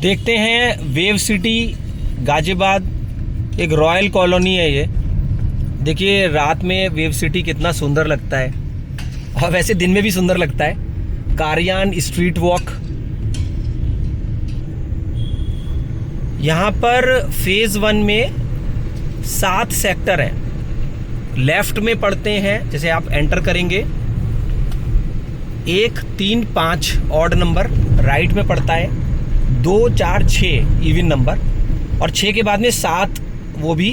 देखते हैं wave city Ghaziabad, एक रॉयल कॉलोनी है ये। देखिए रात में वेव सिटी कितना सुंदर लगता है, और वैसे दिन में भी सुंदर लगता है। कारियान स्ट्रीट वॉक, यहाँ पर फेज 1 में 7 सेक्टर हैं। लेफ्ट में पड़ते हैं, जैसे आप एंटर करेंगे 1, 3, 5 ऑड नंबर, राइट में पड़ता है 2, 4, 6 इवन नंबर, और 6 के बाद में 7 वो भी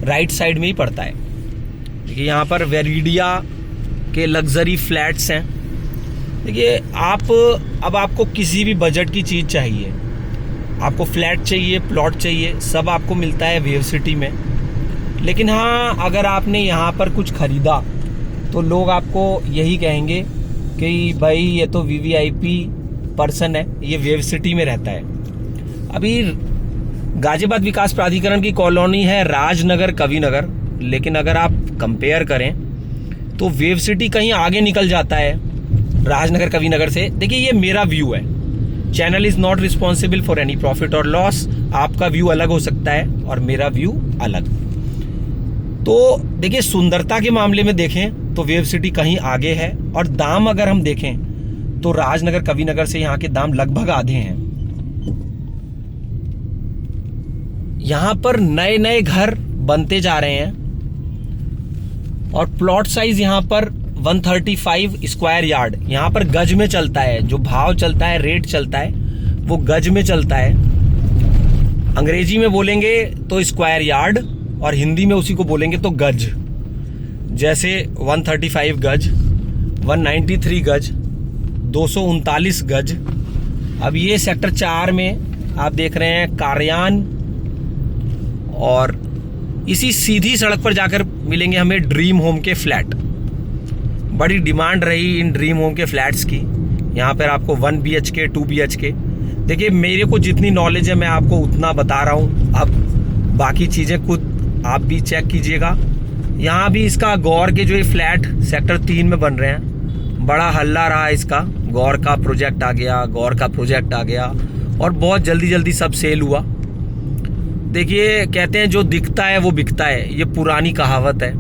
राइट साइड में ही पड़ता है। देखिए यहाँ पर वेरिडिया के लग्जरी फ्लैट्स हैं। देखिए अब आपको किसी भी बजट की चीज़ चाहिए, आपको फ्लैट चाहिए, प्लॉट चाहिए, सब आपको मिलता है वेव सिटी में। लेकिन हाँ, अगर आपने यहाँ पर कुछ खरीदा तो लोग आपको यही कहेंगे कि भाई ये तो वीवीआईपी पर्सन है, ये वेव सिटी में रहता है। अभी गाजियाबाद विकास प्राधिकरण की कॉलोनी है राजनगर कविनगर, लेकिन अगर आप कंपेयर करें तो वेव सिटी कहीं आगे निकल जाता है राजनगर कविनगर से। देखिए ये मेरा व्यू है, channel is not responsible for any profit और लॉस। आपका व्यू अलग हो सकता है और मेरा व्यू अलग। तो देखिए सुंदरता के मामले में देखें तो वेव सिटी कहीं आगे है, और दाम अगर हम देखें तो राजनगर कविनगर से यहाँ के दाम लगभग आधे हैं। यहाँ पर नए नए घर बनते जा रहे हैं, और प्लॉट साइज यहाँ पर 135 स्क्वायर यार्ड, यहाँ पर गज में चलता है। जो भाव चलता है, रेट चलता है, वो गज में चलता है। अंग्रेजी में बोलेंगे तो स्क्वायर यार्ड, और हिंदी में उसी को बोलेंगे तो गज। जैसे 135 गज, 193 गज, 239 गज। अब ये सेक्टर 4 में आप देख रहे हैं कारियान, और इसी सीधी सड़क पर जाकर मिलेंगे हमें ड्रीम होम के फ्लैट। बड़ी डिमांड रही इन ड्रीम होम के फ्लैट्स की। यहाँ पर आपको 1 BHK 2 BHK। देखिए मेरे को जितनी नॉलेज है मैं आपको उतना बता रहा हूँ, अब बाकी चीज़ें खुद आप भी चेक कीजिएगा। यहाँ भी इसका गौर के जो ये फ्लैट सेक्टर 3 में बन रहे हैं, बड़ा हल्ला रहा इसका। गौर का प्रोजेक्ट आ गया, गौर का प्रोजेक्ट आ गया, और बहुत जल्दी जल्दी सब सेल हुआ। देखिए कहते हैं जो दिखता है वो बिकता है, ये पुरानी कहावत है।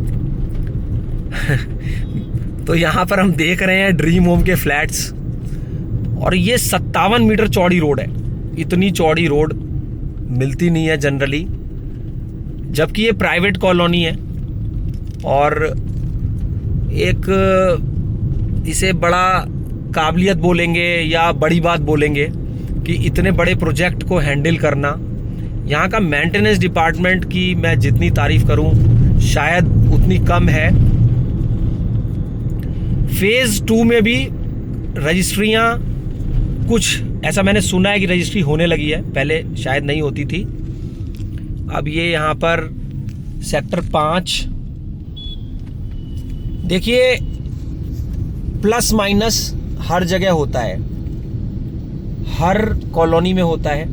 तो यहाँ पर हम देख रहे हैं ड्रीम होम के फ्लैट्स, और ये 57 मीटर चौड़ी रोड है। इतनी चौड़ी रोड मिलती नहीं है जनरली, जबकि ये प्राइवेट कॉलोनी है। और एक इसे बड़ा काबिलियत बोलेंगे या बड़ी बात बोलेंगे कि इतने बड़े प्रोजेक्ट को हैंडल करना। यहाँ का मेंटेनेंस डिपार्टमेंट की मैं जितनी तारीफ करूँ शायद उतनी कम है। फेज 2 में भी रजिस्ट्रियाँ कुछ ऐसा मैंने सुना है कि रजिस्ट्री होने लगी है, पहले शायद नहीं होती थी। अब ये यहाँ पर सेक्टर 5, देखिए प्लस माइनस हर जगह होता है, हर कॉलोनी में होता है।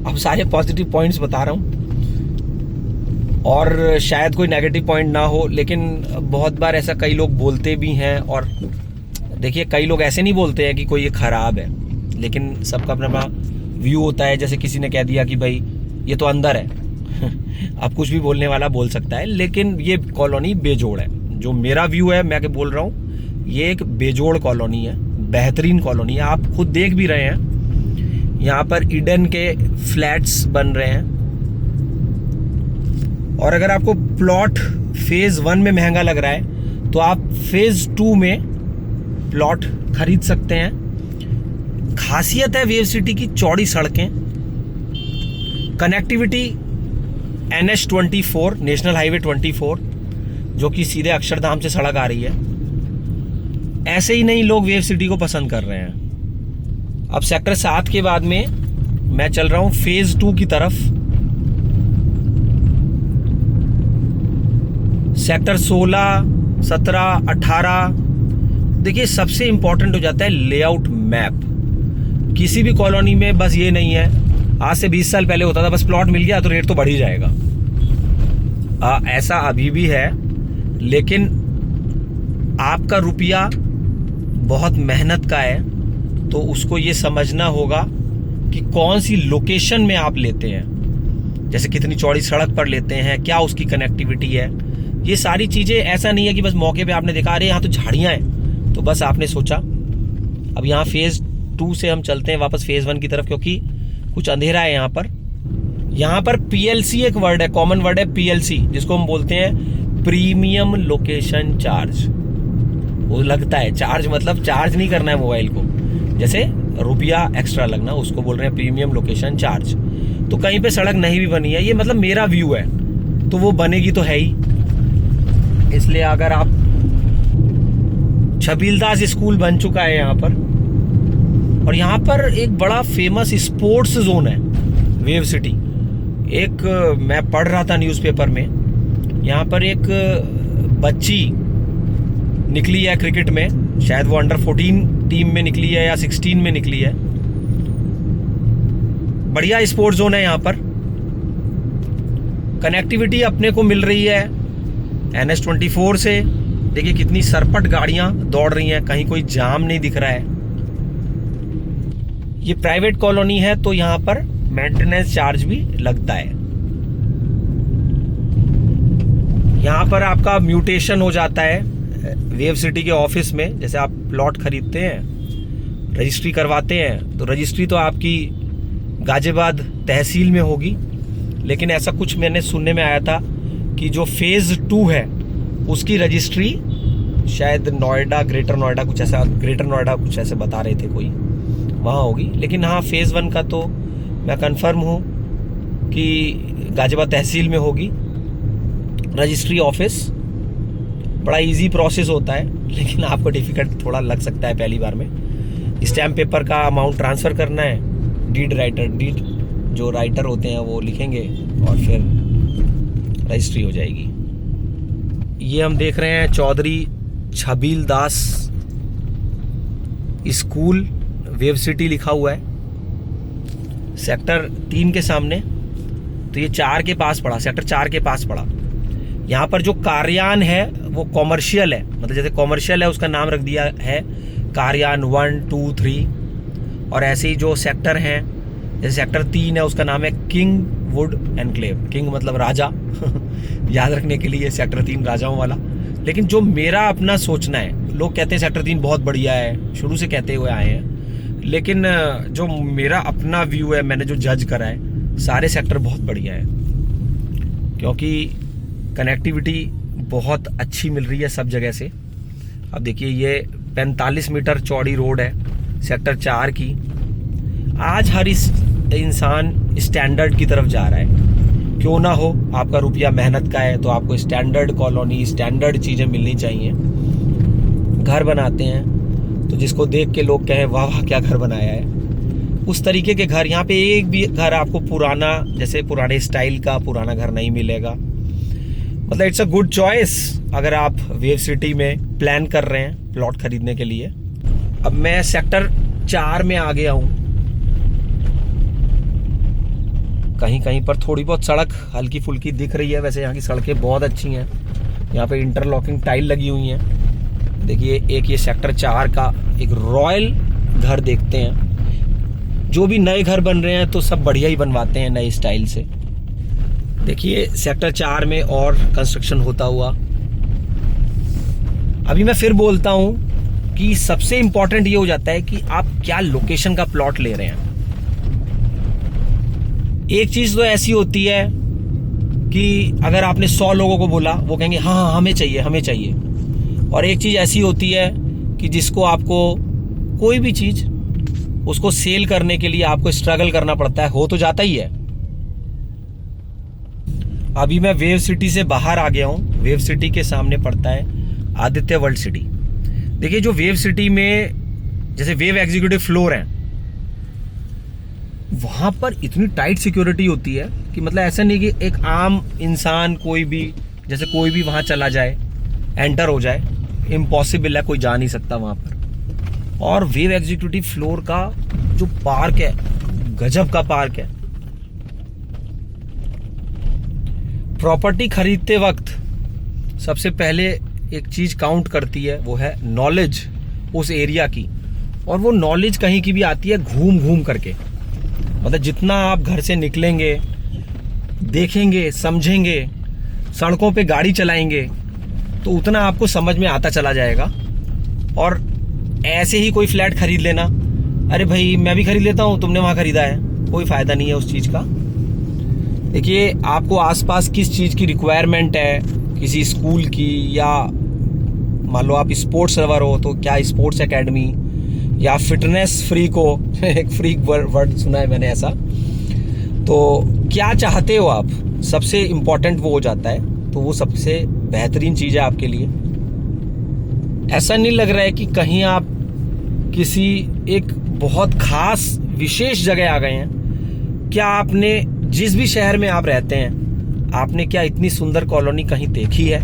अब सारे पॉजिटिव पॉइंट्स बता रहा हूँ, और शायद कोई नेगेटिव पॉइंट ना हो, लेकिन बहुत बार ऐसा कई लोग बोलते भी हैं। और देखिए कई लोग ऐसे नहीं बोलते हैं कि कोई ये ख़राब है, लेकिन सबका अपना अपना व्यू होता है। जैसे किसी ने कह दिया कि भाई ये तो अंदर है। अब कुछ भी बोलने वाला बोल सकता है, लेकिन ये कॉलोनी बेजोड़ है। जो मेरा व्यू है मैं क्या बोल रहा हूँ, ये एक बेजोड़ कॉलोनी है, बेहतरीन कॉलोनी है। आप खुद देख भी रहे हैं यहाँ पर ईडन के फ्लैट्स बन रहे हैं। और अगर आपको प्लॉट फेज 1 में महंगा लग रहा है तो आप फेज 2 में प्लॉट खरीद सकते हैं। खासियत है वेव सिटी की चौड़ी सड़कें, कनेक्टिविटी NH24 नेशनल हाईवे 24, जो कि सीधे अक्षरधाम से सड़क आ रही है। ऐसे ही नहीं लोग वेव सिटी को पसंद कर रहे हैं। अब सेक्टर 7 के बाद में मैं चल रहा हूं फेज 2 की तरफ। सेक्टर 16, 17, 18। देखिए सबसे इंपॉर्टेंट हो जाता है लेआउट मैप। किसी भी कॉलोनी में बस ये नहीं है, आज से 20 साल पहले होता था बस प्लॉट मिल गया तो रेट तो बढ़ ही जाएगा। ऐसा अभी भी है, लेकिन आपका रुपया बहुत मेहनत का है, तो उसको ये समझना होगा कि कौन सी लोकेशन में आप लेते हैं, जैसे कितनी चौड़ी सड़क पर लेते हैं, क्या उसकी कनेक्टिविटी है। ये सारी चीजें, ऐसा नहीं है कि बस मौके पे आपने देखा अरे यहाँ तो झाड़ियां हैं तो बस आपने सोचा। अब यहाँ फेज 2 से हम चलते हैं वापस फेज 1 की तरफ, क्योंकि कुछ अंधेरा है यहाँ पर। यहाँ पर PLC एक वर्ड है, कॉमन वर्ड है PLC, जिसको हम बोलते हैं प्रीमियम लोकेशन चार्ज। वो लगता है चार्ज, मतलब चार्ज नहीं करना है मोबाइल को, जैसे रुपया एक्स्ट्रा लगना, उसको बोल रहे हैं प्रीमियम लोकेशन चार्ज। तो कहीं पे सड़क नहीं भी बनी है, ये मतलब मेरा व्यू है, तो वो बनेगी तो है ही। इसलिए अगर आप, छबीलदास स्कूल बन चुका है यहाँ पर, और यहाँ पर एक बड़ा फेमस स्पोर्ट्स जोन है वेव सिटी। एक मैं पढ़ रहा था न्यूज़पेपर में, यहाँ पर एक बच्ची निकली है क्रिकेट में, शायद वो अंडर 14 टीम में निकली है या 16 में निकली है। बढ़िया स्पोर्ट्स जोन है यहाँ पर। कनेक्टिविटी अपने को मिल रही है NH24 से। देखिए कितनी सरपट गाड़ियां दौड़ रही हैं, कहीं कोई जाम नहीं दिख रहा है। ये प्राइवेट कॉलोनी है तो यहाँ पर मेंटेनेंस चार्ज भी लगता है। यहाँ पर आपका म्यूटेशन हो जाता है वेव सिटी के ऑफिस में। जैसे आप प्लॉट खरीदते हैं, रजिस्ट्री करवाते हैं, तो रजिस्ट्री तो आपकी गाजियाबाद तहसील में होगी, लेकिन ऐसा कुछ मैंने सुनने में आया था कि जो फेज 2 है उसकी रजिस्ट्री शायद नोएडा, ग्रेटर नोएडा कुछ ऐसे बता रहे थे कोई, वहाँ होगी। लेकिन हाँ, फेज 1 का तो मैं कंफर्म हूँ कि गाजियाबाद तहसील में होगी रजिस्ट्री ऑफिस। बड़ा इजी प्रोसेस होता है, लेकिन आपको डिफिकल्ट थोड़ा लग सकता है पहली बार में। स्टैम्प पेपर का अमाउंट ट्रांसफ़र करना है, डीड जो राइटर होते हैं वो लिखेंगे और फिर रजिस्ट्री हो जाएगी। ये हम देख रहे हैं Chaudhary Chhabildas school, Wave City लिखा हुआ है सेक्टर 3 के सामने। तो ये 4 के पास पड़ा, सेक्टर 4 के पास पड़ा। यहाँ पर जो कार्यान है वो कॉमर्शियल है, मतलब जैसे कॉमर्शियल है उसका नाम रख दिया है कार्यान 1, 2, 3। और ऐसे ही जो सेक्टर हैं, जैसे सेक्टर 3 है उसका नाम है किंग वुड एनक्लेव। किंग मतलब राजा याद रखने के लिए सेक्टर 3 राजाओं वाला। लेकिन जो मेरा अपना सोचना है, लोग कहते हैं सेक्टर 3 बहुत बढ़िया है, शुरू से कहते हुए आए हैं, लेकिन जो मेरा अपना व्यू है, मैंने जो जज करा है, सारे सेक्टर बहुत बढ़िया है, क्योंकि कनेक्टिविटी बहुत अच्छी मिल रही है सब जगह से। अब देखिए ये 45 मीटर चौड़ी रोड है सेक्टर 4 की। आज हर इंसान स्टैंडर्ड की तरफ जा रहा है। क्यों ना हो, आपका रुपया मेहनत का है तो आपको स्टैंडर्ड कॉलोनी, स्टैंडर्ड चीज़ें मिलनी चाहिए। घर बनाते हैं तो जिसको देख के लोग कहें वाह वाह क्या घर बनाया है, उस तरीके के घर। यहाँ पे एक भी घर आपको पुराना, जैसे पुराने स्टाइल का पुराना घर नहीं मिलेगा। मतलब इट्स अ गुड चॉइस अगर आप वेव सिटी में प्लान कर रहे हैं प्लॉट खरीदने के लिए। अब मैं सेक्टर 4 में आ गया हूँ। कहीं कहीं पर थोड़ी बहुत सड़क हल्की फुल्की दिख रही है, वैसे यहाँ की सड़कें बहुत अच्छी हैं। यहाँ पे इंटरलॉकिंग टाइल लगी हुई हैं। देखिए एक ये सेक्टर 4 का एक रॉयल घर देखते हैं। जो भी नए घर बन रहे हैं तो सब बढ़िया ही बनवाते हैं नए स्टाइल से। देखिए सेक्टर 4 में और कंस्ट्रक्शन होता हुआ। अभी मैं फिर बोलता हूं कि सबसे इंपॉर्टेंट ये हो जाता है कि आप क्या लोकेशन का प्लॉट ले रहे हैं। एक चीज तो ऐसी होती है कि अगर आपने 100 लोगों को बोला, वो कहेंगे हाँ हाँ हमें चाहिए। और एक चीज ऐसी होती है कि जिसको आपको कोई भी चीज उसको सेल करने के लिए आपको स्ट्रगल करना पड़ता है, हो तो जाता ही है। अभी मैं वेव सिटी से बाहर आ गया हूं। वेव सिटी के सामने पड़ता है आदित्य वर्ल्ड सिटी। देखिए जो वेव सिटी में जैसे वेव एग्जीक्यूटिव फ्लोर है, वहां पर इतनी टाइट सिक्योरिटी होती है कि मतलब ऐसा नहीं कि एक आम इंसान कोई भी, जैसे कोई भी वहां चला जाए, एंटर हो जाए, इम्पॉसिबल है, कोई जा नहीं सकता वहां पर। और वेव एग्जीक्यूटिव फ्लोर का जो पार्क है, गजब का पार्क है। प्रॉपर्टी खरीदते वक्त सबसे पहले एक चीज काउंट करती है, वो है नॉलेज उस एरिया की। और वो नॉलेज कहीं की भी आती है घूम घूम करके। मतलब जितना आप घर से निकलेंगे, देखेंगे, समझेंगे, सड़कों पे गाड़ी चलाएंगे, तो उतना आपको समझ में आता चला जाएगा। और ऐसे ही कोई फ्लैट खरीद लेना, अरे भाई मैं भी खरीद लेता हूँ, तुमने वहाँ खरीदा है, कोई फ़ायदा नहीं है उस चीज़ का। देखिए आपको आसपास किस चीज़ की रिक्वायरमेंट है, किसी स्कूल की, या मान लो आप स्पोर्ट्स लवर हो तो क्या स्पोर्ट्स एकेडमी, या फिटनेस फ्री को एक फ्री वर्ड सुना है मैंने ऐसा, तो क्या चाहते हो आप, सबसे इम्पोर्टेंट वो हो जाता है। तो वो सबसे बेहतरीन चीज़ है आपके लिए। ऐसा नहीं लग रहा है कि कहीं आप किसी एक बहुत खास विशेष जगह आ गए हैं। क्या आपने जिस भी शहर में आप रहते हैं, आपने क्या इतनी सुंदर कॉलोनी कहीं देखी है?